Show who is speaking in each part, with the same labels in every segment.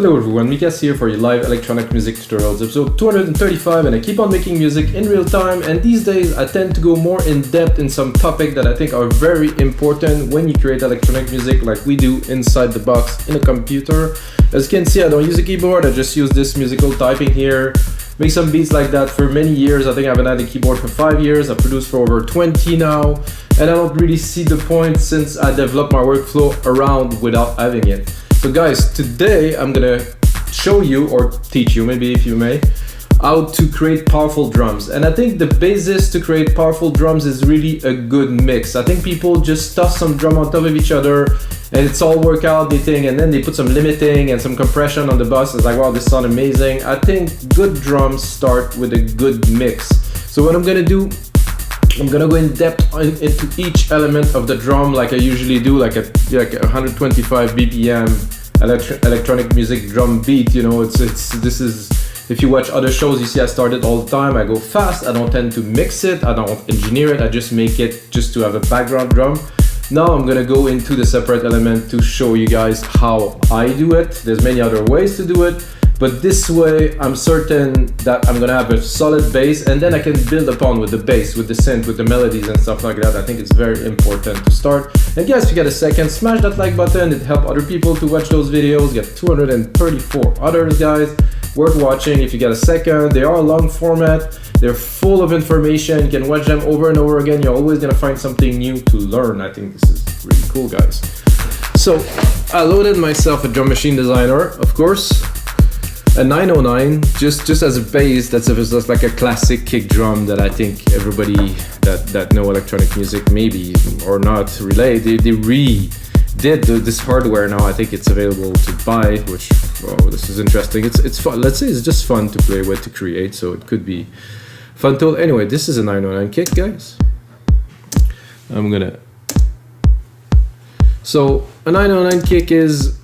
Speaker 1: Hello everyone, Mikas here for your live electronic music tutorials, episode 235, and I keep on making music in real time, and these days I tend to go more in depth in some topics that I think are very important when you create electronic music like we do inside the box in a computer. As you can see, I don't use a keyboard, I just use this musical typing here. Make some beats like that for many years. I think I haven't had a keyboard for 5 years. I've produced for over 20 now, and I don't really see the point since I developed my workflow around without having it. So guys, today I'm gonna show you, or teach you maybe if you may, how to create powerful drums. And I think the basis to create powerful drums is really a good mix. I think people just toss some drum on top of each other and it's all workout, they think, and then they put some limiting and some compression on the bus. It's like, wow, this sounds amazing. I think good drums start with a good mix. So what I'm gonna do, I'm gonna go in depth into each element of the drum like I usually do, like a 125 BPM electronic music drum beat. You know, this is, if you watch other shows, you see I start it all the time. I go fast, I don't tend to mix it, I don't engineer it, I just make it just to have a background drum. Now I'm gonna go into the separate element to show you guys how I do it. There's many other ways to do it, but this way I'm certain that I'm gonna have a solid bass, and then I can build upon with the bass, with the synth, with the melodies and stuff like that. I think it's very important to start. And guys, if you get a second, smash that like button. It helps other people to watch those videos. Get 234 others, guys. Worth watching if you get a second. They are a long format. They're full of information. You can watch them over and over again. You're always gonna find something new to learn. I think this is really cool, guys. So I loaded myself a Drum Machine Designer, of course. A 909, just as a bass. That's just like a classic kick drum that I think everybody that know electronic music maybe or not relate. They redid this hardware now. I think it's available to buy, which, oh, this is interesting. It's fun. Let's say it's just fun to play with, to create, so it could be fun tool. Anyway, this is a 909 kick, guys. So a 909 kick is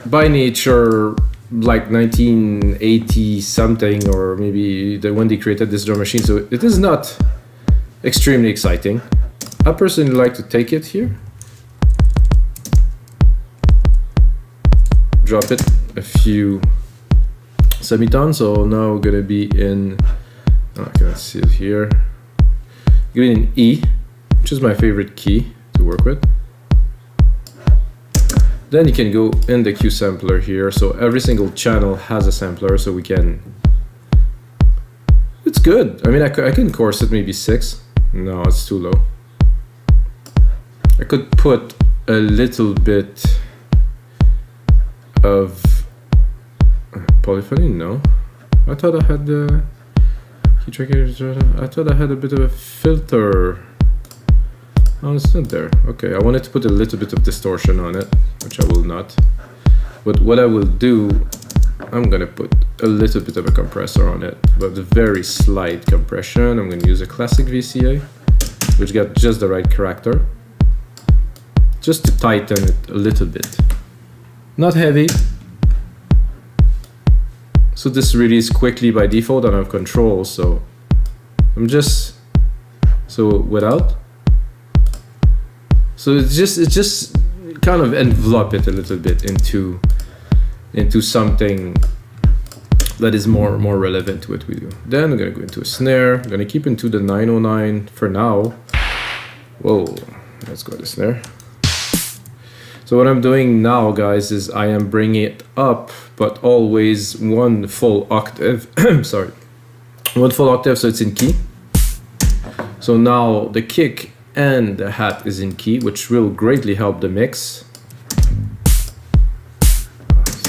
Speaker 1: by nature like 1980 something, or maybe when they created this drum machine, so it is not extremely exciting. I personally like to take it here, drop it a few semitones. So now we're gonna be in, I can't see it here, going in E, which is my favorite key to work with. Then you can go in the Q sampler here. So every single channel has a sampler, so we can, it's good. I mean, I can course it maybe 6. No, it's too low. I could put a little bit of polyphony. No, I thought I had the key tracker. I thought I had a bit of a filter. Oh, it's not there. Okay, I wanted to put a little bit of distortion on it, which I will not. But what I will do, I'm gonna put a little bit of a compressor on it, but a very slight compression. I'm gonna use a classic VCA, which got just the right character, just to tighten it a little bit. Not heavy. So this releases quickly by default. I don't have control, so I'm just, so without. So it's just kind of envelop it a little bit into something that is more relevant to what we do. Then I'm gonna go into a snare. I'm gonna keep into the 909 for now. Whoa, let's go to snare. So what I'm doing now, guys, is I am bringing it up, but always one full octave. Sorry, one full octave, so it's in key. So now the kick and the hat is in key, which will greatly help the mix.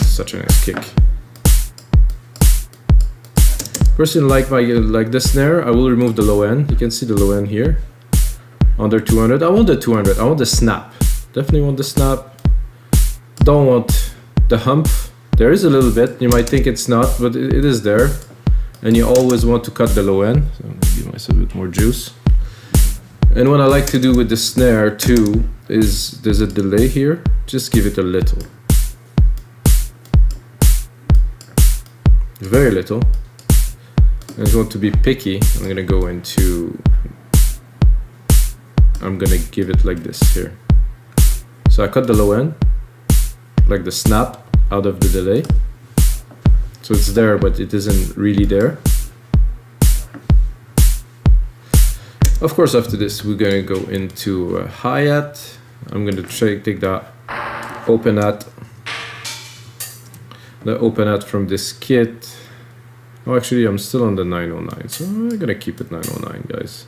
Speaker 1: Such a nice kick. Personally, like the snare, I will remove the low end. You can see the low end here, under 200. I want the 200. I want the snap. Definitely want the snap. Don't want the hump. There is a little bit. You might think it's not, but it is there. And you always want to cut the low end. So I'm gonna give myself a bit more juice. And what I like to do with the snare too is there's a delay here. Just give it a little. Very little. I just want to be picky. I'm gonna go into, I'm gonna give it like this here. So I cut the low end, like the snap out of the delay. So it's there, but it isn't really there. Of course, after this, we're gonna go into hi-hat. I'm gonna take that open hat. The open hat from this kit. Oh, actually, I'm still on the 909, so I'm gonna keep it 909, guys.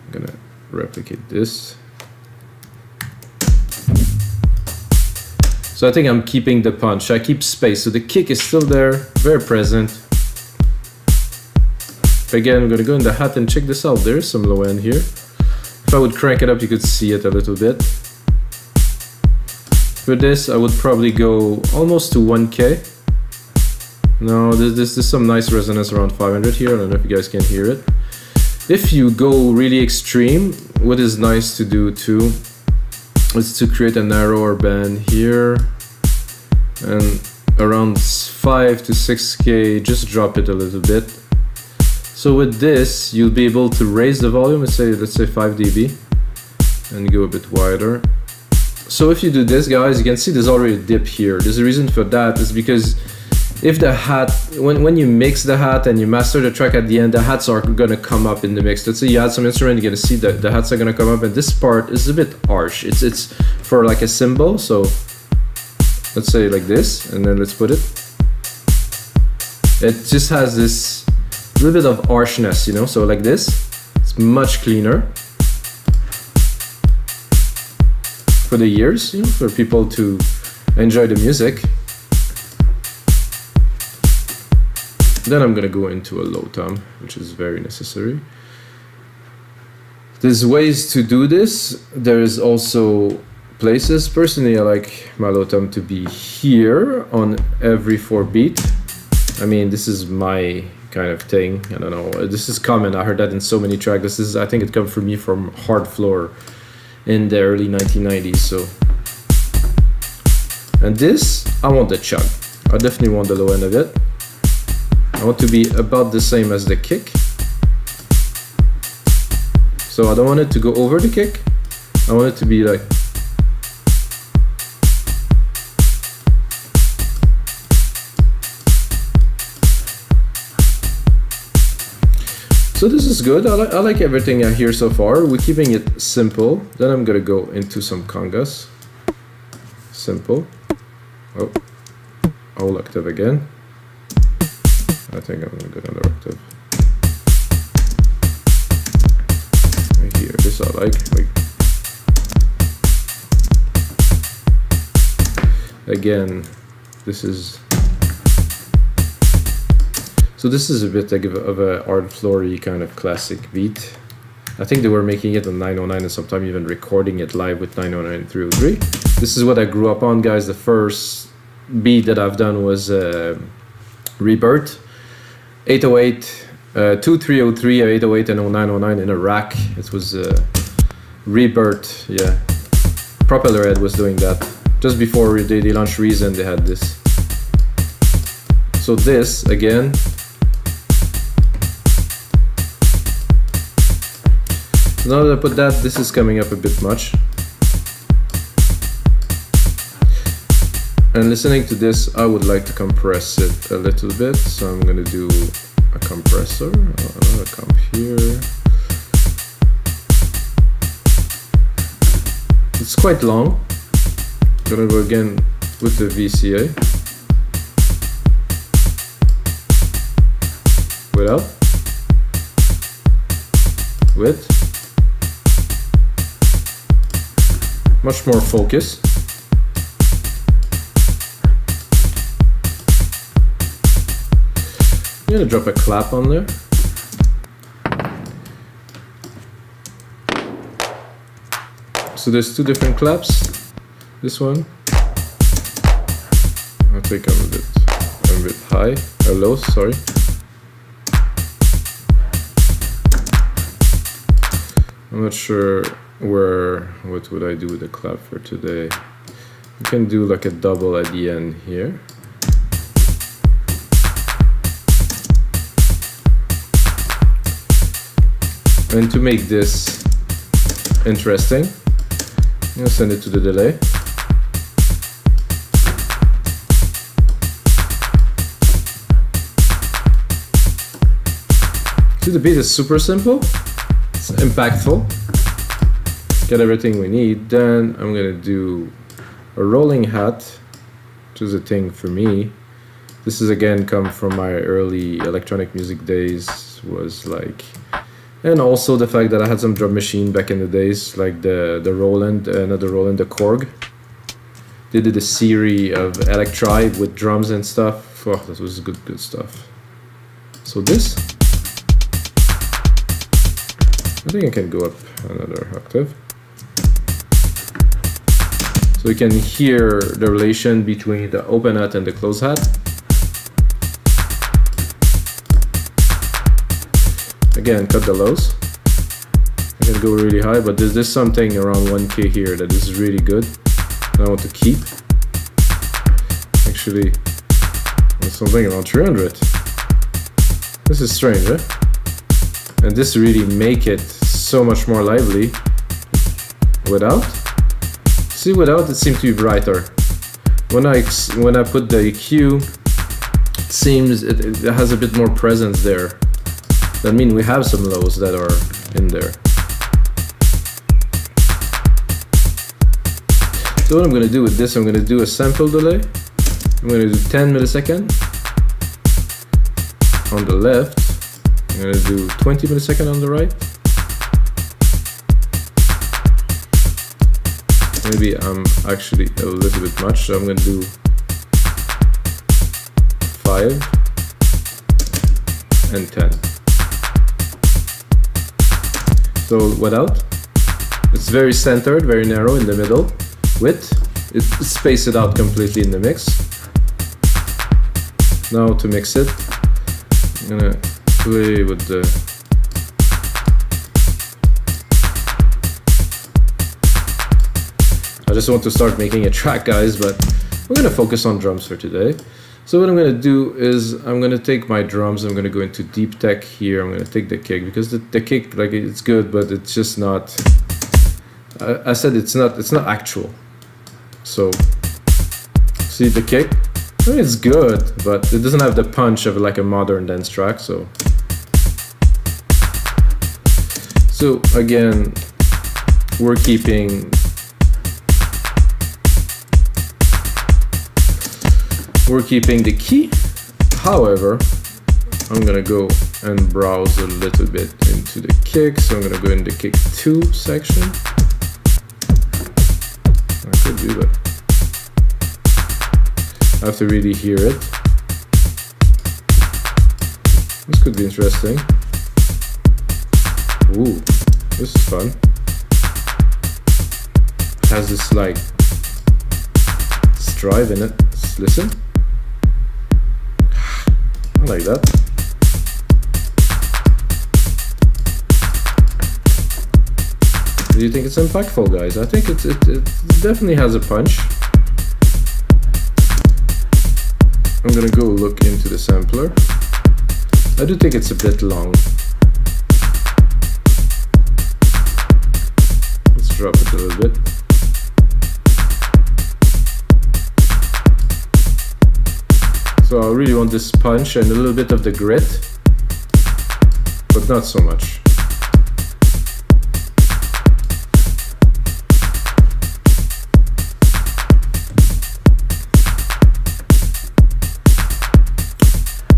Speaker 1: I'm gonna replicate this. So I think I'm keeping the punch. I keep space, so the kick is still there, very present. Again, I'm gonna go in the hat and check this out. There's some low end here. If I would crank it up, you could see it a little bit. For this, I would probably go almost to 1K. No, there's some nice resonance around 500 here. I don't know if you guys can hear it. If you go really extreme, what is nice to do too is to create a narrower band here and around 5 to 6K, just drop it a little bit. So with this, you'll be able to raise the volume, let's say 5 dB, and go a bit wider. So if you do this, guys, you can see there's already a dip here. There's a reason for that, is because if the hat, when you mix the hat and you master the track at the end, the hats are gonna come up in the mix. Let's say you add some instrument, you're gonna see that the hats are gonna come up, and this part is a bit harsh. It's for like a cymbal, so let's say like this, and then let's put it. It just has this little bit of harshness, you know, so like this, it's much cleaner. For the ears, you know, for people to enjoy the music. Then I'm gonna go into a low tom, which is very necessary. There's ways to do this. There's also places. Personally, I like my low tom to be here on every 4 beat. I mean, this is my kind of thing. I don't know. This is common. I heard that in so many tracks. This is, I think it comes from me from Hard Floor in the early 1990s. So, and this, I want the chug. I definitely want the low end of it. I want to be about the same as the kick. So I don't want it to go over the kick. I want it to be like, so this is good. I like everything I hear so far. We're keeping it simple. Then I'm gonna go into some congas. Simple. Oh, whole octave again. I think I'm gonna go another octave. Right here, this I like. Again, this is. So this is a bit like of a hard floory kind of classic beat. I think they were making it on 909 and sometimes even recording it live with 909 and 303. This is what I grew up on, guys. The first beat that I've done was Rebirth. 808, 2303, 808 and 0909 in a rack. It was Rebirth, yeah. Propeller Head was doing that. Just before they launched Reason, they had this. So this, again, so now that I put that, this is coming up a bit much. And listening to this, I would like to compress it a little bit, so I'm gonna do a compressor. Another comp here. It's quite long. I'm gonna go again with the VCA. Without. With. Much more focus. I'm gonna drop a clap on there. So there's 2 different claps. This one, I think I'm a bit high, or low, sorry. I'm not sure what would I do with the clap for today. You can do like a double at the end here. And to make this interesting, I'm gonna send it to the delay. So the beat is super simple, it's impactful, get everything we need. Then I'm gonna do a rolling hat, which is a thing for me. This is again come from my early electronic music days, was like, and also the fact that I had some drum machine back in the days, like the Roland, not the Roland, the Korg. They did a series of electri with drums and stuff. Oh, that was good stuff. So this, I think I can go up another octave. So you can hear the relation between the open hat and the closed hat. Again, cut the lows. I can go really high, but there's something around 1K here that is really good. I want to keep. Actually, there's something around 300. This is strange, eh? And this really make it so much more lively. Without, see, without it seems to be brighter. When I put the EQ, it seems it has a bit more presence there. That means we have some lows that are in there. So what I'm gonna do with this, I'm gonna do a sample delay. I'm gonna do 10 milliseconds on the left. I'm gonna do 20 milliseconds on the right. Maybe I'm actually a little bit much, so I'm gonna do 5 and 10. So without, it's very centered, very narrow in the middle. With, it space it out completely in the mix. Now to mix it, I'm gonna play with the I just want to start making a track, guys, but we're gonna focus on drums for today. So what I'm gonna do is I'm gonna take my drums, I'm gonna go into deep tech here, I'm gonna take the kick, because the kick, like, it's good, but it's just not, I said it's not actual. So, see the kick? I mean, it's good, but it doesn't have the punch of like a modern dance track, so. So again, we're keeping the key. However, I'm gonna go and browse a little bit into the kick. So I'm gonna go in the kick 2 section. I could do that. I have to really hear it. This could be interesting. Ooh, this is fun. It has this like drive in it. Let's listen. I like that. Do you think it's impactful, guys? I think it definitely has a punch. I'm gonna go look into the sampler. I do think it's a bit long. Let's drop it a little bit. So I really want this punch and a little bit of the grit, but not so much.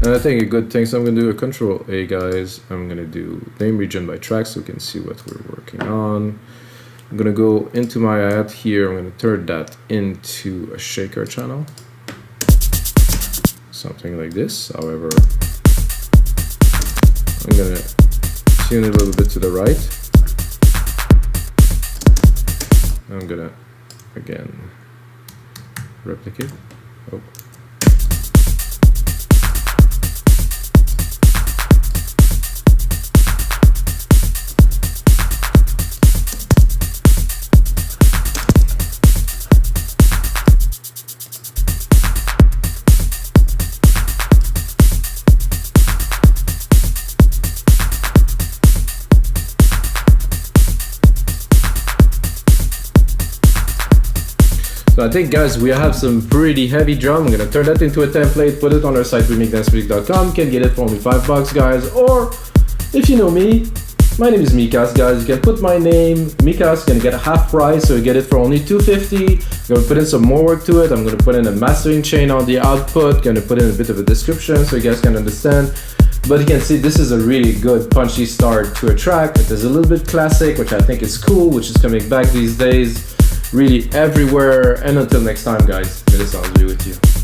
Speaker 1: And I think a good thing, so I'm gonna do a Control A, guys. I'm gonna do name region by track so we can see what we're working on. I'm gonna go into my ad here. I'm gonna turn that into a shaker channel. Something like this. However, I'm gonna tune it a little bit to the right. I'm gonna again replicate. Oh. So I think, guys, we have some pretty heavy drum. I'm gonna turn that into a template, put it on our site, remixdancemusic.com. Can get it for only $5, guys, or If you know me, my name is Mikas, guys. You can put my name, Mikas, gonna get a half price, so you get it for only $250. I'm gonna put in some more work to it. I'm gonna put in a mastering chain on the output, gonna put in a bit of a description so you guys can understand. But you can see this is a really good punchy start to a track. It is a little bit classic, which I think is cool, which is coming back these days, really everywhere. And until next time, guys, may the sounds be with you.